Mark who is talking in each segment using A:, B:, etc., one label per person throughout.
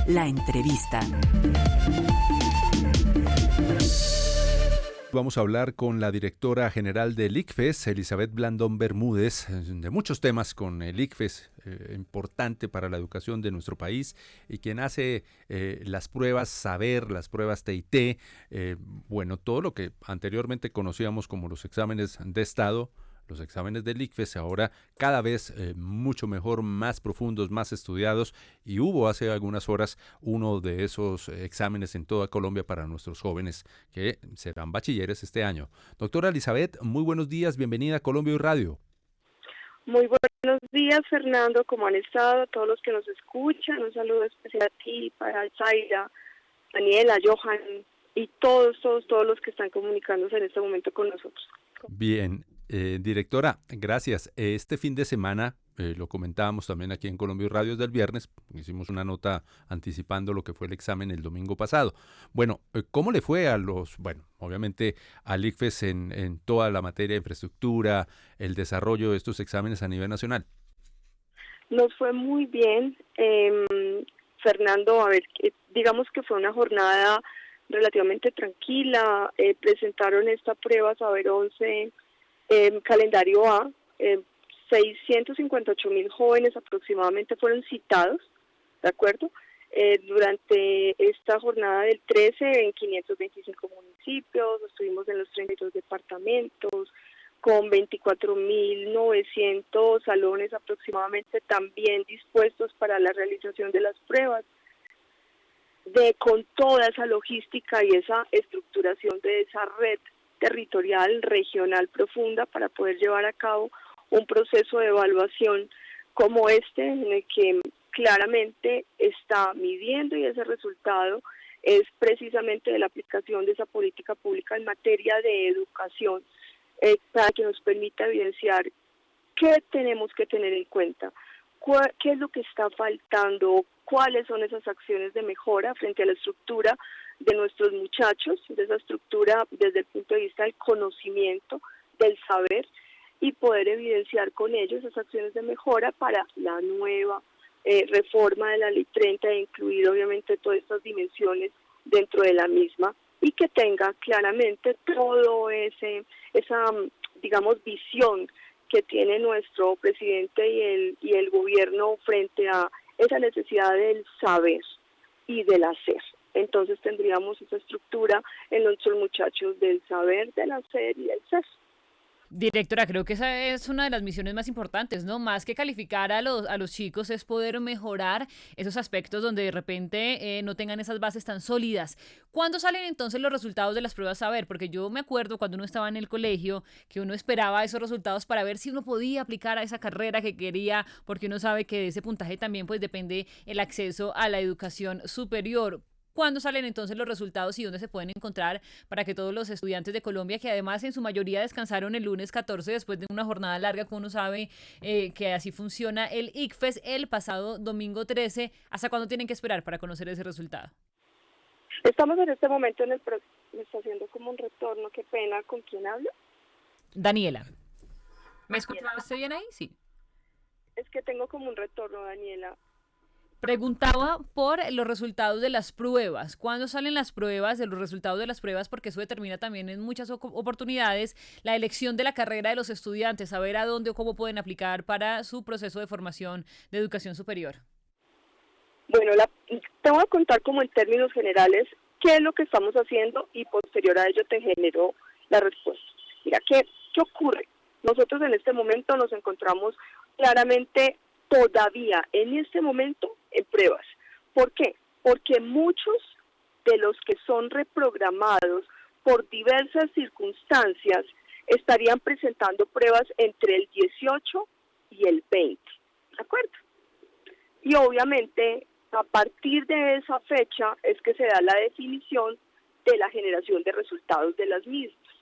A: La entrevista.
B: Vamos a hablar con la directora general del ICFES, Elizabeth Blandón Bermúdez, de muchos temas con el ICFES, importante para la educación de nuestro país, y quien hace las pruebas Saber, las pruebas TIT, todo lo que anteriormente conocíamos como los exámenes de Estado, los exámenes del ICFES, ahora cada vez mucho mejor, más profundos, más estudiados, y hubo hace algunas horas uno de esos exámenes en toda Colombia para nuestros jóvenes que serán bachilleres este año. Doctora Elizabeth, muy buenos días, bienvenida a Colombia y Radio.
C: Muy buenos días, Fernando, ¿cómo han estado? A todos los que nos escuchan, un saludo especial a ti, para Zaira, Daniela, Johan y todos los que están comunicándose en este momento con nosotros.
B: Bien. Directora, gracias. Este fin de semana, lo comentábamos también aquí en Colombia y Radio desde el viernes, hicimos una nota anticipando lo que fue el examen el domingo pasado. Bueno, ¿cómo le fue obviamente al ICFES en toda la materia de infraestructura, el desarrollo de estos exámenes a nivel nacional?
C: Nos fue muy bien, Fernando. Digamos que fue una jornada relativamente tranquila. Presentaron esta prueba Saber 11 calendario A, 658,000 jóvenes aproximadamente fueron citados, ¿de acuerdo? Durante esta jornada del 13 en 525 municipios, estuvimos en los 32 departamentos, con 24,900 salones aproximadamente también dispuestos para la realización de las pruebas. Con toda esa logística y esa estructuración de esa red territorial, regional profunda para poder llevar a cabo un proceso de evaluación como este, en el que claramente está midiendo, y ese resultado es precisamente de la aplicación de esa política pública en materia de educación, para que nos permita evidenciar qué tenemos que tener en cuenta, qué es lo que está faltando, cuáles son esas acciones de mejora frente a la estructura de nuestros muchachos, de esa estructura desde el punto de vista del conocimiento, del saber, y poder evidenciar con ellos esas acciones de mejora para la nueva reforma de la Ley 30, e incluir obviamente todas estas dimensiones dentro de la misma, y que tenga claramente todo esa visión que tiene nuestro presidente y el gobierno frente a esa necesidad del saber y del hacer. Entonces tendríamos esa estructura en nuestros muchachos del saber, del hacer y del ser.
D: Directora, creo que esa es una de las misiones más importantes, ¿no? Más que calificar a los chicos, es poder mejorar esos aspectos donde de repente no tengan esas bases tan sólidas. ¿Cuándo salen entonces los resultados de las pruebas Saber? Porque yo me acuerdo cuando uno estaba en el colegio que uno esperaba esos resultados para ver si uno podía aplicar a esa carrera que quería, porque uno sabe que de ese puntaje también pues depende el acceso a la educación superior. ¿Cuándo salen entonces los resultados y dónde se pueden encontrar para que todos los estudiantes de Colombia, que además en su mayoría descansaron el lunes 14 después de una jornada larga, como uno sabe que así funciona el ICFES el pasado domingo 13, ¿hasta cuándo tienen que esperar para conocer ese resultado?
C: Estamos en este momento me está haciendo como un retorno, qué pena, ¿con quién hablo?
D: Daniela. ¿Me escuchaste bien ahí? Sí.
C: Es que tengo como un retorno, Daniela.
D: Preguntaba por los resultados de las pruebas. ¿Cuándo salen las pruebas, de los resultados de las pruebas? Porque eso determina también en muchas oportunidades la elección de la carrera de los estudiantes, saber a dónde o cómo pueden aplicar para su proceso de formación de educación superior.
C: Bueno, te voy a contar como en términos generales qué es lo que estamos haciendo y posterior a ello te genero la respuesta. Mira, ¿qué ocurre? Nosotros en este momento nos encontramos claramente todavía en este momento en pruebas. ¿Por qué? Porque muchos de los que son reprogramados por diversas circunstancias estarían presentando pruebas entre el 18 y el 20, ¿de acuerdo? Y obviamente a partir de esa fecha es que se da la definición de la generación de resultados de las mismas.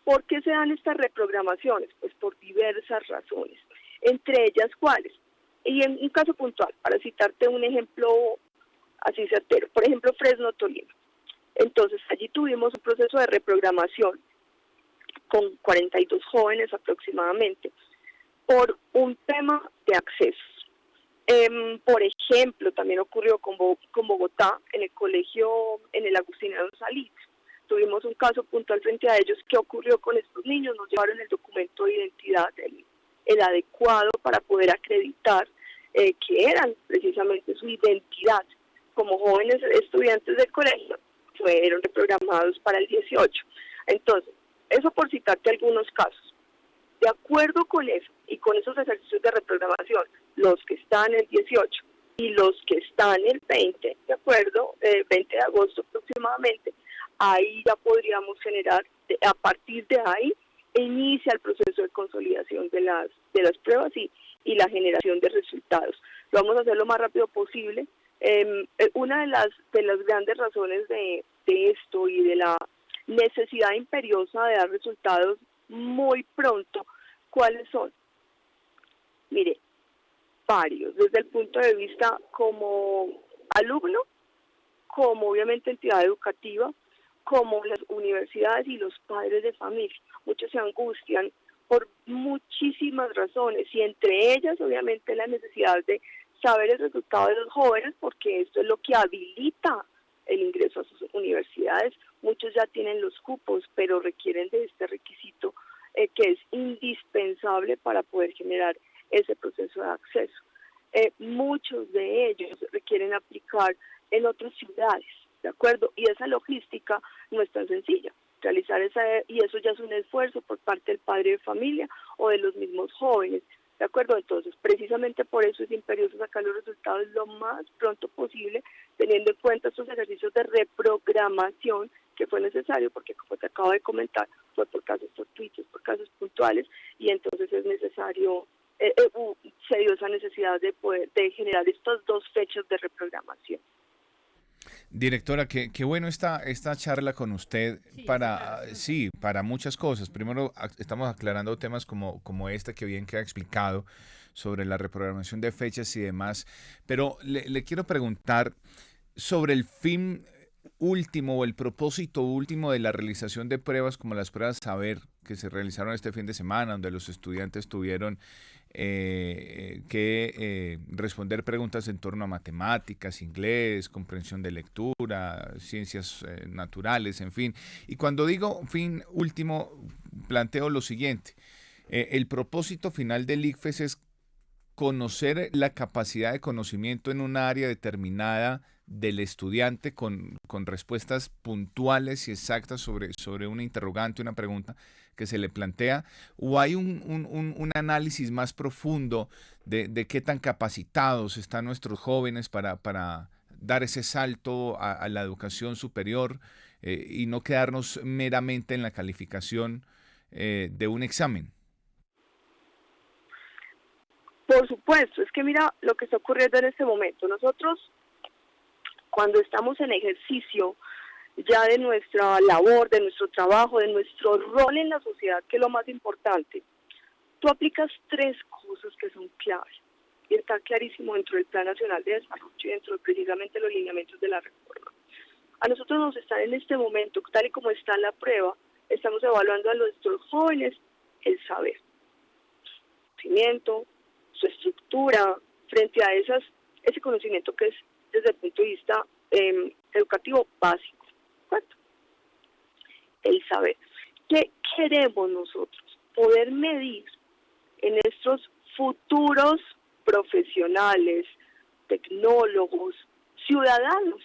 C: ¿Por qué se dan estas reprogramaciones? Pues por diversas razones, entre ellas ¿cuáles? Y en un caso puntual, para citarte un ejemplo así certero, por ejemplo Fresno Tolima. Entonces allí tuvimos un proceso de reprogramación con 42 jóvenes aproximadamente por un tema de accesos. Por ejemplo, también ocurrió con Bogotá, en el colegio, en el Agustinado Salit. Tuvimos un caso puntual frente a ellos. ¿Qué ocurrió con estos niños? Nos llevaron el documento de identidad, el adecuado para poder acreditar que eran precisamente su identidad. Como jóvenes estudiantes del colegio, fueron reprogramados para el 18. Entonces, eso por citarte algunos casos. De acuerdo con eso y con esos ejercicios de reprogramación, los que están el 18 y los que están el 20, ¿de acuerdo? 20 de agosto aproximadamente, ahí ya podríamos generar, a partir de ahí, inicia el proceso de consolidación de las pruebas y la generación de resultados. Lo vamos a hacer lo más rápido posible. Una de las grandes razones de esto y de la necesidad imperiosa de dar resultados muy pronto, ¿cuáles son? Mire, varios, desde el punto de vista como alumno, como obviamente entidad educativa, como las universidades y los padres de familia. Muchos se angustian por muchísimas razones y entre ellas obviamente la necesidad de saber el resultado de los jóvenes, porque esto es lo que habilita el ingreso a sus universidades. Muchos ya tienen los cupos, pero requieren de este requisito que es indispensable para poder generar ese proceso de acceso. Muchos de ellos requieren aplicar en otras ciudades, ¿de acuerdo? Y esa logística no es tan sencilla. Realizar y eso ya es un esfuerzo por parte del padre de familia o de los mismos jóvenes, ¿de acuerdo? Entonces, precisamente por eso es imperioso sacar los resultados lo más pronto posible, teniendo en cuenta estos ejercicios de reprogramación que fue necesario, porque como te acabo de comentar, fue por casos fortuitos, por casos puntuales, y entonces es necesario, se dio esa necesidad de generar estas dos fechas de reprogramación.
A: Directora, qué bueno esta charla con usted para muchas cosas. Primero, estamos aclarando temas como este que bien queda explicado sobre la reprogramación de fechas y demás, pero le quiero preguntar sobre el fin último o el propósito último de la realización de pruebas como las pruebas Saber que se realizaron este fin de semana, donde los estudiantes tuvieron que responder preguntas en torno a matemáticas, inglés, comprensión de lectura, ciencias naturales, en fin. Y cuando digo fin último, planteo lo siguiente. El propósito final del ICFES es conocer la capacidad de conocimiento en un área determinada del estudiante con respuestas puntuales y exactas sobre una interrogante, una pregunta que se le plantea, o hay un análisis más profundo de qué tan capacitados están nuestros jóvenes para dar ese salto a la educación superior y no quedarnos meramente en la calificación de un examen.
C: Por supuesto, es que mira lo que está ocurriendo en este momento. Nosotros, cuando estamos en ejercicio ya de nuestra labor, de nuestro trabajo, de nuestro rol en la sociedad, que es lo más importante, tú aplicas tres cosas que son claves. Y está clarísimo dentro del Plan Nacional de Desarrollo y dentro de precisamente los lineamientos de la reforma. A nosotros nos están en este momento, tal y como está la prueba, estamos evaluando a nuestros jóvenes el saber, conocimiento, su estructura, frente a ese conocimiento que es desde el punto de vista educativo básico. ¿Cuánto? El saber. ¿Qué queremos nosotros? Poder medir en estos futuros profesionales, tecnólogos, ciudadanos,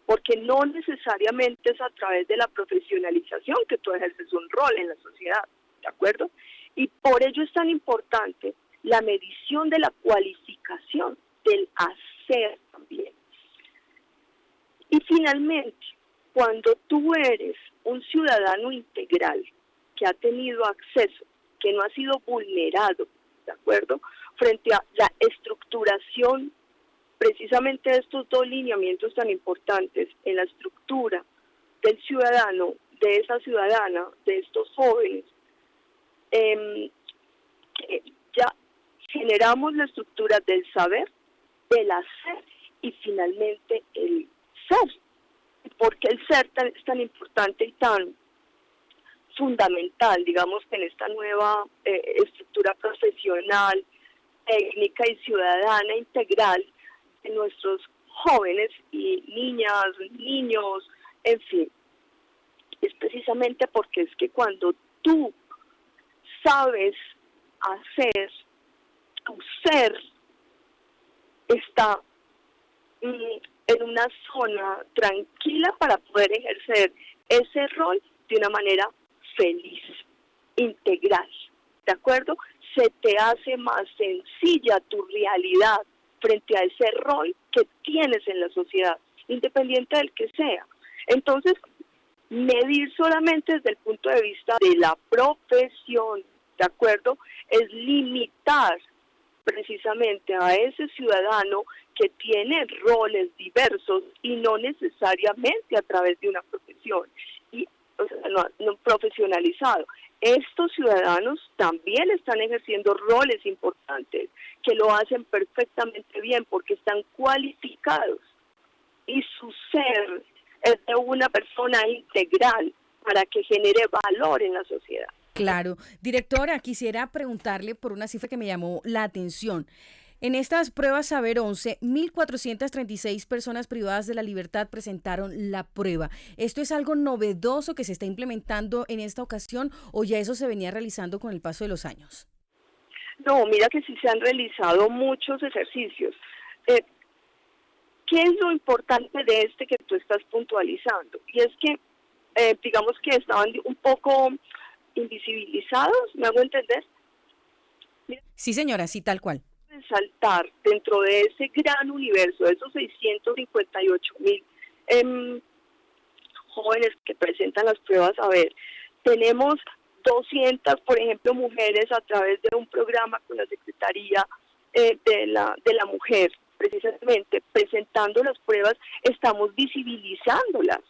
C: porque no necesariamente es a través de la profesionalización que tú ejerces un rol en la sociedad, ¿de acuerdo? Y por ello es tan importante la medición de la cualificación, del hacer también. Y finalmente, cuando tú eres un ciudadano integral que ha tenido acceso, que no ha sido vulnerado, ¿de acuerdo?, frente a la estructuración precisamente de estos dos lineamientos tan importantes en la estructura del ciudadano, de esa ciudadana, de estos jóvenes, ya generamos la estructura del saber, del hacer y finalmente el ser. Porque el ser es tan importante y tan fundamental, digamos, que en esta nueva estructura profesional, técnica y ciudadana integral de nuestros jóvenes y niñas, niños, en fin. Es precisamente porque es que cuando tú sabes hacer, tu ser está en una zona tranquila para poder ejercer ese rol de una manera feliz, integral, ¿de acuerdo? Se te hace más sencilla tu realidad frente a ese rol que tienes en la sociedad, independiente del que sea. Entonces, medir solamente desde el punto de vista de la profesión, ¿de acuerdo? Es limitar precisamente a ese ciudadano que tiene roles diversos y no necesariamente a través de una profesión, y, o sea, no profesionalizado. Estos ciudadanos también están ejerciendo roles importantes que lo hacen perfectamente bien porque están cualificados y su ser es de una persona integral para que genere valor en la sociedad.
E: Claro. Directora, quisiera preguntarle por una cifra que me llamó la atención. En estas pruebas Saber 11, 1.436 personas privadas de la libertad presentaron la prueba. ¿Esto es algo novedoso que se está implementando en esta ocasión o ya eso se venía realizando con el paso de los años?
C: No, mira que sí se han realizado muchos ejercicios. ¿Qué es lo importante de este que tú estás puntualizando? Y es que, digamos que estaban un poco invisibilizados, ¿me hago entender?
E: Sí, señora, sí, tal cual.
C: Resaltar dentro de ese gran universo, de esos 658,000 jóvenes que presentan las pruebas, a ver, tenemos 200, por ejemplo, mujeres a través de un programa con la Secretaría de la Mujer, precisamente presentando las pruebas, estamos visibilizándolas.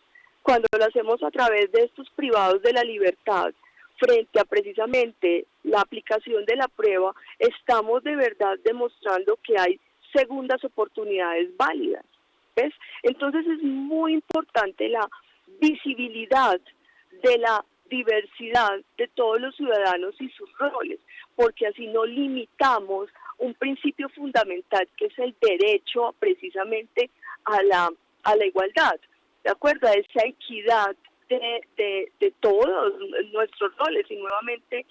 C: Cuando lo hacemos a través de estos privados de la libertad, frente a precisamente la aplicación de la prueba, estamos de verdad demostrando que hay segundas oportunidades válidas, ¿ves? Entonces es muy importante la visibilidad de la diversidad de todos los ciudadanos y sus roles, porque así no limitamos un principio fundamental que es el derecho precisamente a la igualdad, ¿de acuerdo? A esa equidad de todos nuestros roles. Y nuevamente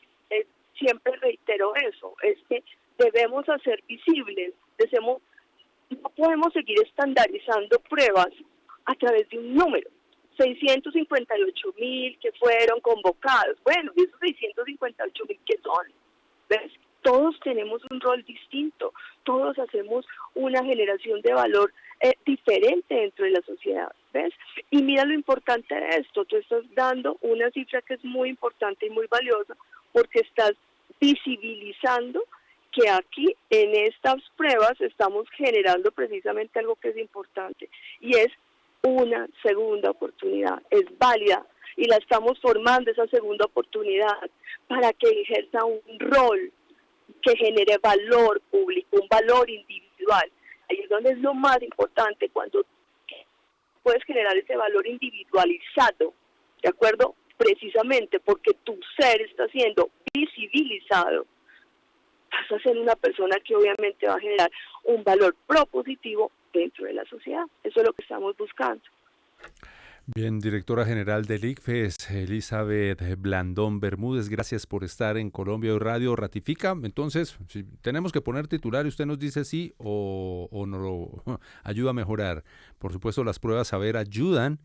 C: siempre reitero eso, es que debemos hacer visibles, no podemos seguir estandarizando pruebas a través de un número. 658,000 que fueron convocados. Bueno, ¿y esos 658,000 qué son? ¿Ves? Todos tenemos un rol distinto, todos hacemos una generación de valor diferente dentro de la sociedad, ¿ves? Y mira lo importante de esto, tú estás dando una cifra que es muy importante y muy valiosa porque estás visibilizando que aquí en estas pruebas estamos generando precisamente algo que es importante y es una segunda oportunidad, es válida y la estamos formando esa segunda oportunidad para que ejerza un rol que genere valor público, un valor individual. Ahí es donde es lo más importante, cuando puedes generar ese valor individualizado, ¿de acuerdo? Precisamente porque tu ser está siendo visibilizado, vas a ser una persona que obviamente va a generar un valor propositivo dentro de la sociedad. Eso es lo que estamos buscando.
B: Bien, directora general del ICFES, Elizabeth Blandón Bermúdez, gracias por estar en Colombia Hoy Radio. Ratifica, entonces, si tenemos que poner titular y usted nos dice sí o nos lo ayuda a mejorar. Por supuesto, las pruebas Saber ayudan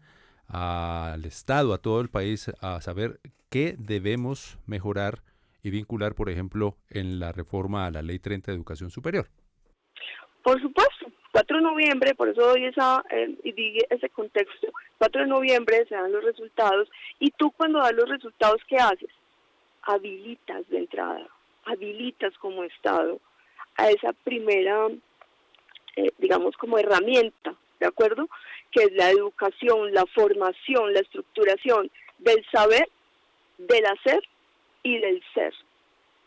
B: al Estado, a todo el país, a saber qué debemos mejorar y vincular, por ejemplo, en la reforma a la Ley 30 de Educación Superior.
C: Por supuesto, 4 de noviembre, por eso doy y di ese contexto, 4 de noviembre se dan los resultados y tú cuando das los resultados, ¿qué haces? Habilitas de entrada, habilitas como Estado a esa primera, digamos, como herramienta, ¿de acuerdo? Que es la educación, la formación, la estructuración del saber, del hacer y del ser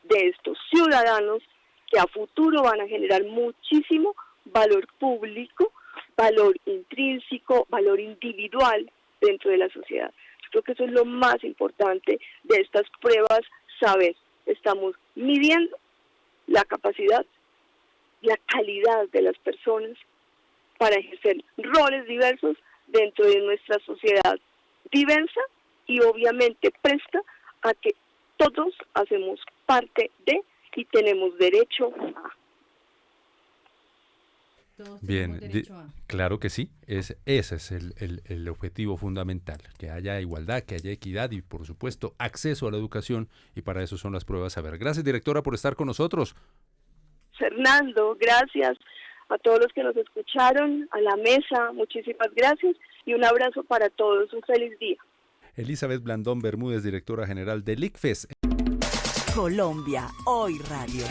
C: de estos ciudadanos que a futuro van a generar muchísimo valor público, valor intrínseco, valor individual dentro de la sociedad. Yo creo que eso es lo más importante de estas pruebas Saber. Estamos midiendo la capacidad la calidad de las personas para ejercer roles diversos dentro de nuestra sociedad diversa y obviamente presta a que todos hacemos parte de y tenemos derecho a.
B: Bien, claro que sí, ese es el objetivo fundamental, que haya igualdad, que haya equidad y por supuesto acceso a la educación, y para eso son las pruebas saber. Gracias, directora, por estar con nosotros.
C: Fernando, gracias a todos los que nos escucharon, a la mesa, muchísimas gracias y un abrazo para todos, un feliz día.
B: Elizabeth Blandón Bermúdez, directora general del ICFES.
F: Colombia Hoy Radio.